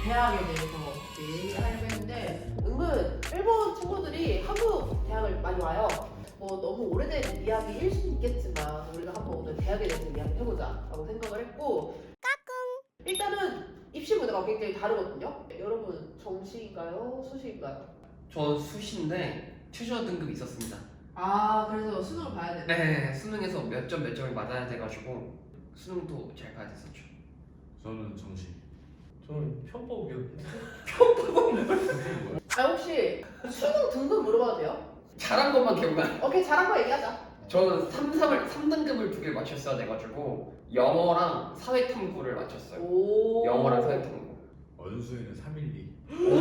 대학에 대해서 얘기를 하려고 했는데 은근 일본 친구들이 한국 대학을 많이 와요. 뭐 너무 오래된 이야기일 수는 있겠지만 우리가 한번 오늘 대학에 대해서 이야기해보자라고 생각을 했고 일단은 입시 문화가 굉장히 다르거든요. 여러분 정시인가요? 수시인가요? 전 수시인데 최저 등급이 있었습니다. 아 그래서 수능을 봐야 되네. 네, 수능에서 몇 점을 맞아야 돼가지고 수능도 잘 봐야 됐었죠. 저는 정시. 저는 편법이었는데. 아 혹시 수능 등급 물어봐도 돼요? 잘한 것만 기억나요. 오케이 잘한 거 얘기하자. 저는 3등급을 두 개를 맞췄어야 돼가지고 영어랑 사회탐구를 맞췄어요. 오. 영어랑 사회탐구. 원수에는 312. 오,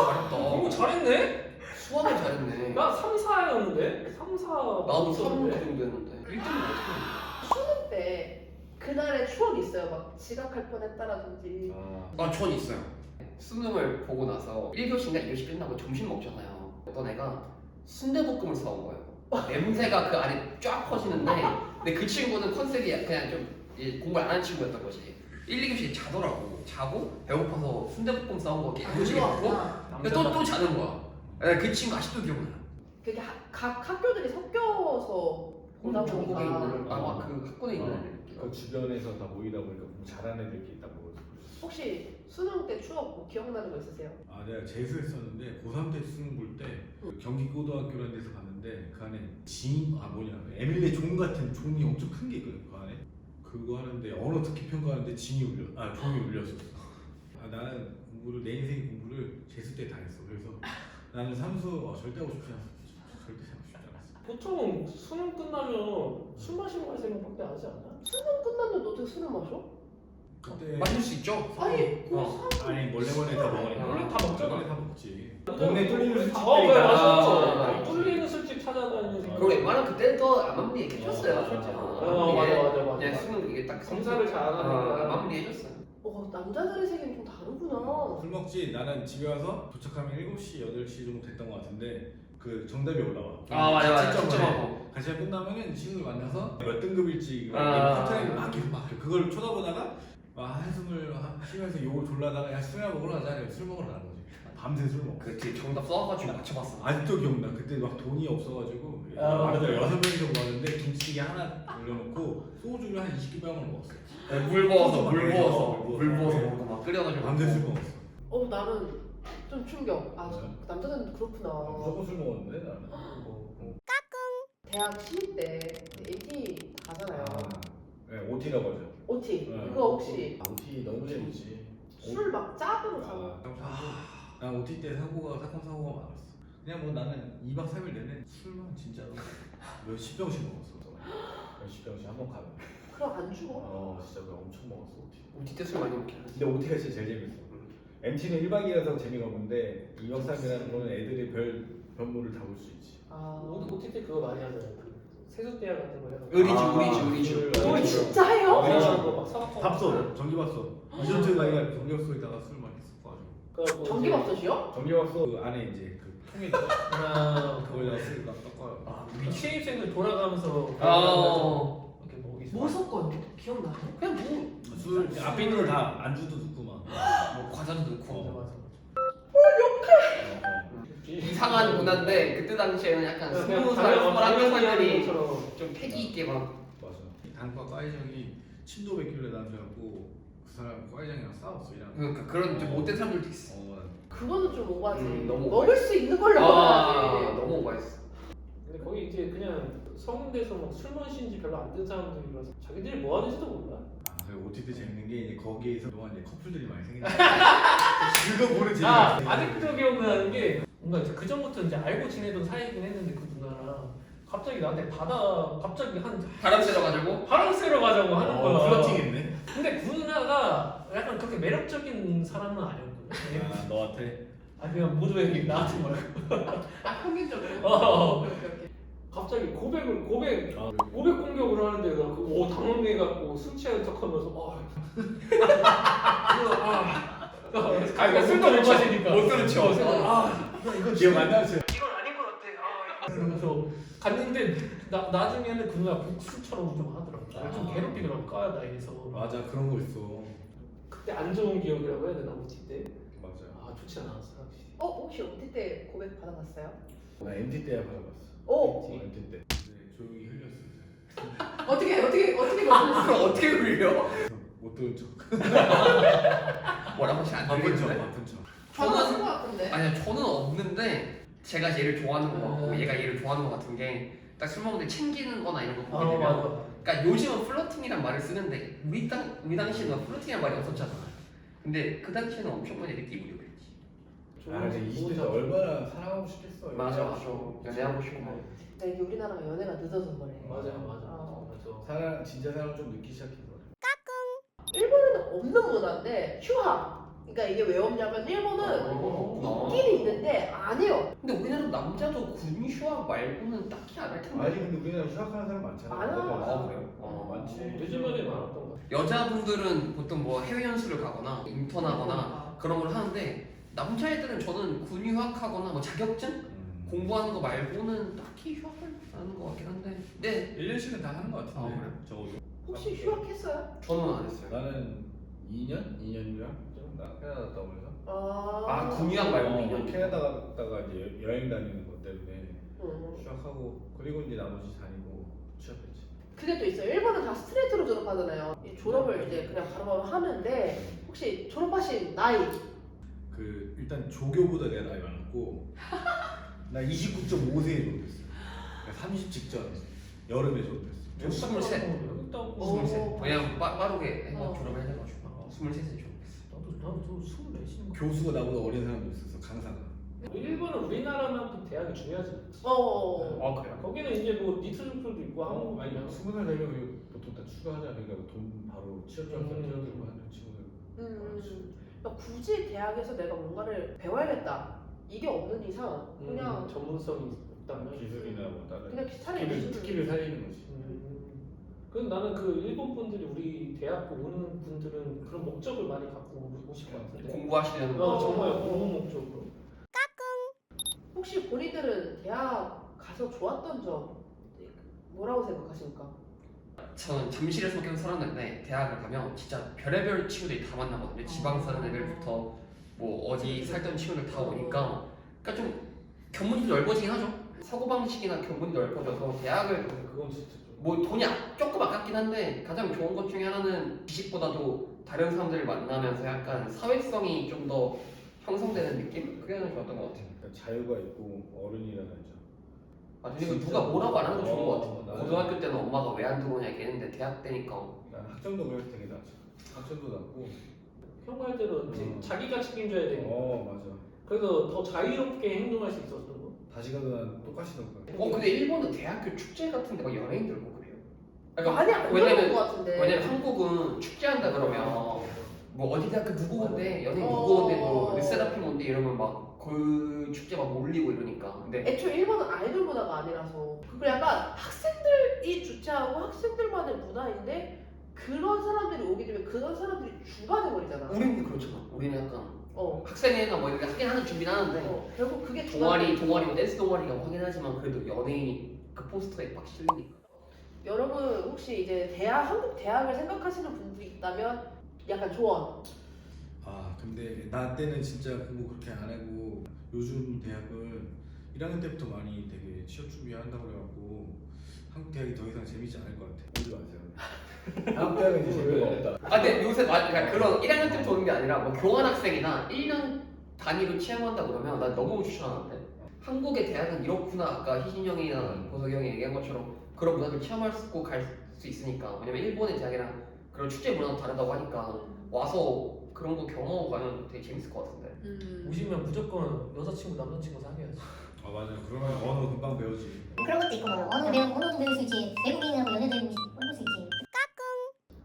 잘했다. 오 잘했네? 수학을 잘했네. 나 3, 4였는데? 3, 4 나도 3 있었는데? 정도 했는데 1등은 어떻게 수능 때 그날의 추억이 있어요. 막 지각할 뻔했다라든지. 전 있어요. 수능을 보고 나서 1교시인가 2교시 끝나고 점심 먹잖아요. 어떤 애가 순대볶음을 사온 거예요. 냄새가 그 안에 쫙 퍼지는데 근데 그 친구는 컨셉이 그냥 좀 공부를 안 하는 친구였던 거지. 1, 2교시에 자더라고. 자고 배고파서 순대볶음 싸온 거 야무지게 먹고 근데 또 자는 거야. 네, 그 친구 아직도 기억나요. 그게 각 학교들이 섞여서 보다 전국에 보니까 있는 아마 그 학군에 있는 애들. 그 주변에서 다 모이다 보니까 뭐 잘하는 애들끼리 다 모여서. 혹시 수능 때 추억 뭐 기억나는 거 있으세요? 내가 재수했었는데 고3 때 수능 볼 때 경기고등학교라는 데서 갔는데 그 안에 에밀레 종 같은 종이 엄청 큰 게 있거든. 그 안에 그거 하는데 언어 듣기 평가하는데 종이 울렸었어. 나는 공부를 내 인생 공부를 재수 때 다 했어. 그래서 나는 삼수 절대 하고 싶지 않았어. 절대 하고 싶지 않았어. 보통 수능 끝나면 술 마시러 갈 생각밖에 안 하지 않나? 수능 끝났는데 어떻게 술을 마셔? 그때 마실 수 있죠? 아니 어. 고3 아니 몰래 다 먹으니까. 원래 다 먹잖아. 원래 다 먹지. 동네 뚫리는 술집 그래 아, 맞아. 맞아. 뚫리는 술집 찾아다니는 생각. 그리고 웬만하면 그때도 마무리 얘기해줬어요. 어, 솔직히. 맞아. 그냥 수능 이게 딱 검사를 잘 안 하니까. 마무리 해줬어요. 남자들의 세계는 좀 다르구나. 술 먹지. 나는 집에 와서 도착하면 7시, 8시 정도 됐던 것 같은데 그 정답이 올라와. 맞아. 채점을 해. 채점하고. 같이 끝나면은 친구를 만나서 몇 등급일지 아. 커트라인을 막 계속 막혀. 그걸 쳐다보다가 한숨을 쉬면서 욕을 졸라다가 야 술이나 먹으러 가자. 이러고 술 먹으러 가는 거지. 밤새 술 먹고. 그 뒤에 정답 써가지고 맞춰봤어. 아직도 기억나. 그때 막 돈이 없어가지고 맞아. 6명이서 모았는데 김치찌개 하나 올려놓고 소주를 한 20개병을 먹었어. 물 부어서 물 물 부어서 네. 먹고 막 끓여가지고. 밤새 술 먹었어. 나는 좀 충격. 네. 남자들은 그렇구나. 무조건 술 먹었는데 나는. 대학 신입 때 AT 가잖아요. 네, OT라고 하죠. OT 네. 그거 혹시 OT 너무 재밌지. 술 막 짝으로 사고. 난 OT 때 사건 사고가 많았어. 그냥 뭐 나는 2박 3일 내내 술만 진짜로 몇십 병씩 먹었어. 몇십 병씩 한 번 가면. 그럼 안 죽어? 진짜 그거 엄청 먹었어 OT. 우리 때술 많이 먹긴 하지. 근데 OT가 진짜 제일 재밌어. MT는 1박 2일이라서 재미가 없는데 2박 3일이라는 거는 애들이 변모를 다 볼 수 있지. OT 때 그거 많이 하잖아요. 그 세숫대야 같은 거 해서. 의리주. 진짜 해요? 막 사갖고. 밥솥, 전기밥솥. 이전에 나이가 전기밥솥에다가 술 많이 섞어가지고. 전기밥솥이요? 전기밥솥 그 안에 이제 그 통에 그거에다가 술 막 섞어요. 우리 신입생들 돌아가면서 이렇게 뭐 있어. 뭐 섞어요? 기억나요? 그냥 뭐 술 앞에 있는 거 다 안주도 넣고 막. 과자도 넣고. 맞아. 이상한 문화인데 그때 당시에는 약간 그냥 20살, 당연히 21살들이 것처럼. 좀 패기 있게 막. 맞아. 단과 과회장이 친도 맺길래 남자고 그 사람 과회장이랑 싸웠어 이랑. 그러니까 그런 좀 못된 사람들도 있어. 그거는 좀 오바지. 너무 먹을 수 있는 걸로 먹어야지. 너무 오버했어. 근데 거기 이제 그냥 성대에서 막 술 마신지 별로 안 든 사람들이라서 자기들이 뭐 하는지도 몰라. OT 때 재밌는 게 이제 거기에서 동안 이제 커플들이 많이 생긴다. 그거 보는 재미. 아직도 기억나는 게 뭔가 이제 그 전부터 이제 알고 지내던 사이긴 했는데 그 누나랑 갑자기 나한테 갑자기 바람 쐬러가지고. 바람 쐬러 가자고 하는 거야. 플러팅했네. 근데 그 누나가 약간 그렇게 매력적인 사람은 아니었거든. 너한테. 그냥 모두에게 나한테 말고. 평균적으로. 오케이. 갑자기 고백 공격을 하는데 나 당황해갖고 술 취한 척하면서 그러니까 술도 못 마시니까 못 들었죠. 이거 기억 안 나지? 이건 아닌 것 같아. 그러면서 갔는데 나중에는 그 누나 복수처럼 좀 하더라고. 좀 괴롭히더라고 까야 나이에서. 맞아 그런 거 있어. 그때 안 좋은 기억이라고 해야 되나 OT 때? 맞아요. 아 좋지 않았어 확실히. 혹시 OT 때 고백 받아봤어요? 나 MT 때야 받아봤어. 오! MT 때. 네, 조용히 흘렸어. 어떻게 그걸 받았어요? 어떻게 흘려? 못 들은 척. 뭐라고 하시 안 바쁜 척, 들리는데? 바쁜 척. 저는 쓴것 같은데. 아니요 저는 없는데 제가 얘를 좋아하는 것 같고 음. 얘가 얘를 좋아하는 것 같은 게 딱 술 먹는데 챙기는 거나 이런 거 보게 아 되면 맞아. 그러니까 요즘은 플러팅이란 말을 쓰는데 우리 당시에는 플러팅이란 말이 없었잖아요. 근데 그 당시에는 엄청 많이 느끼고 그랬지. 아 근데 20대 때 얼마나 사랑하고 싶겠어. 맞아 연애하고 싶고 막. 네, 이게 우리나라가 연애가 늦어서 그래. 맞아. 사랑 진짜 사랑 좀 늦기 시작해서 그래. 일본에는 없는 문화인데 휴학. 그러니까 이게 왜 없냐면 일본은 있긴 있는데 안 해요. 근데 우리나라 남자도 군 휴학 말고는 딱히 안 할 텐데. 아니 근데 우리나라 휴학하는 사람 많잖아. 많아. 아 그래요? 많지. 요즘에 많았던 것 같아. 여자분들은 보통 뭐 해외 연수를 가거나 인턴하거나 아. 그런 걸 하는데 남자애들은 저는 군 휴학하거나 뭐 자격증 공부하는 거 말고는 딱히 휴학을 안 하는 것 같긴 한데. 네. 1년씩은 다 하는 것 같은데. 아, 그래요? 적어도. 혹시 휴학했어요? 저는 안 했어요. 나는 2년이랑 나 캐나다 갔다 오면서. 군 휴학 말고 2년. 캐나다 갔다가 이제 여행 다니는 것 때문에 응. 휴학하고 그리고 이제 나머지 다니고 취업했지. 그게 또 있어요. 일본은 다 스트레이트로 졸업하잖아요. 이 졸업을 이제 그냥 바로바로 하는데 혹시 졸업하신 나이? 그 일단 조교보다 내가 나이 많았고 나 29.5세에 졸업했어. 30 직전 여름에 졸업했어. 23. 오. 23. 왜냐면 빠르게 어. 졸업을 해가지고 23세 졸업했어. 나도 24인 거. 교수가 나보다 어린 사람도 있었어. 강사가. 일본은 우리나라만큼 대학이 중요하지 않지. 아 그래요? 거기는 이제 뭐 니트족들도 있고 한국 아니 아니야. 20살 되면 그냥 보통 다 추가하잖아. 그러니까 돈 바로 취업장에서 뛰어들고 하는 친구들. 그러니까 굳이 대학에서 내가 뭔가를 배워야겠다. 이게 없는 이상 그냥 전문성이 없다면. 기술이나 뭐 다른 그냥 차라리 특기를 살리는 거지. 그럼 나는 그 일본 분들이 우리 대학 오는 분들은 그런 목적을 많이 갖고 오실 것 같은데. 공부하시려는 거. 정말 공부 목적으로. 혹시 본인들은 대학 가서 좋았던 점 뭐라고 생각하십니까? 저는 잠실에서 계속 살았는데 대학을 가면 진짜 별의별 친구들이 다 만나거든요. 지방 사는 애들부터 뭐 어디 살던 친구들 다 오니까 그러니까 좀 견문이 넓어지긴 하죠. 사고방식이나 견문이 넓어져서 대학을 그건 진짜 좀. 뭐 돈이 조금 아깝긴 한데 가장 좋은 것 중에 하나는 지식보다도 다른 사람들을 만나면서 약간 사회성이 좀 더 형성되는 느낌? 그게 가장 좋았던 것 같아요. 그러니까 자유가 있고 어른이라는 점. 아 근데 이거 누가 뭐라고 안 하는 거 좋은 것 같아요. 나는- 고등학교 때는 엄마가 왜 안 들어오냐 얘기했는데 대학 때니까 난 학점도 그래서 되게 낮아. 학점도 낮고. 형 말대로 이제 자기가 책임져야 되니까. 맞아. 그래서 더 자유롭게 행동할 수 있었던 거. 다시 가도 난 똑같이 넣을 거야. 근데 일본은 대학교 축제 같은 데가 연예인들 오고 그래요. 그러니까 많이 안 왜냐면- 들어본 것 같은데. 왜냐면 한국은 축제한다 그러면 뭐 어디 대학교 누구 온대 연예인 어. 누구 온대 뭐 르세라핌 온대 이러면 막 그 축제 막 몰리고 이러니까 근데 애초에 일본은 아이돌 문화가 아니라서 그리고 약간 학생들이 주최하고 학생들만의 문화인데 그런 사람들이 오게 되면 그런 사람들이 주가 돼버리잖아. 우리는 그렇잖아. 우리는 약간 어. 학생회나 뭐 이렇게 하긴 하는 준비는 하는데 결국 그게 주가 동아리 돼. 뭐 댄스 동아리가 하긴 하지만 그래도 연예인이 그 포스터에 막 실리니까. 여러분 혹시 이제 한국 대학을 생각하시는 분들이 있다면 약간 조언. 아 근데 나 때는 진짜 공부 그렇게 안 하고 요즘 대학은 1학년 때부터 많이 되게 취업 준비한다고 그래갖고 한국 대학이 더 이상 재밌지 않을 것 같아. 오지 마세요. 한국 대학은 이제 재미가 없다. 아 근데 요새 그러니까 그런 1학년 때부터 오는 게 아니라 뭐 교환학생이나 1년 단위로 체험한다 그러면 난 너무 추천하는데 한국의 대학은 이렇구나. 아까 희진 형이나 보석이 형이 얘기한 것처럼 그런 문화를 체험할 수 있고 갈 수 있으니까. 왜냐면 일본의 대학이랑 그런 축제 문화도 다르다고 하니까 와서 그런 거 경험하고 가면 되게 재밌을 것 같은데. 오시면 무조건 여자친구 남자친구 사귀어야지. 아 맞아. 그러면 언어 금방 배우지. 그런 것도 있고 뭐 언어도 배울 수 있지. 외국인하고 연애도 해볼 수 있지.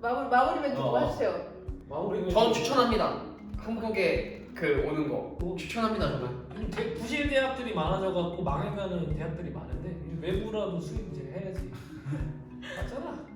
마무리 멘트 좀 해주세요. 마무리는 전 추천합니다. 한국에 그 오는 거 추천합니다 저는. 부실 대학들이 많아져갖고 망해가는 대학들이 많은데 외부라도 수입 이제 해야지. 맞잖아.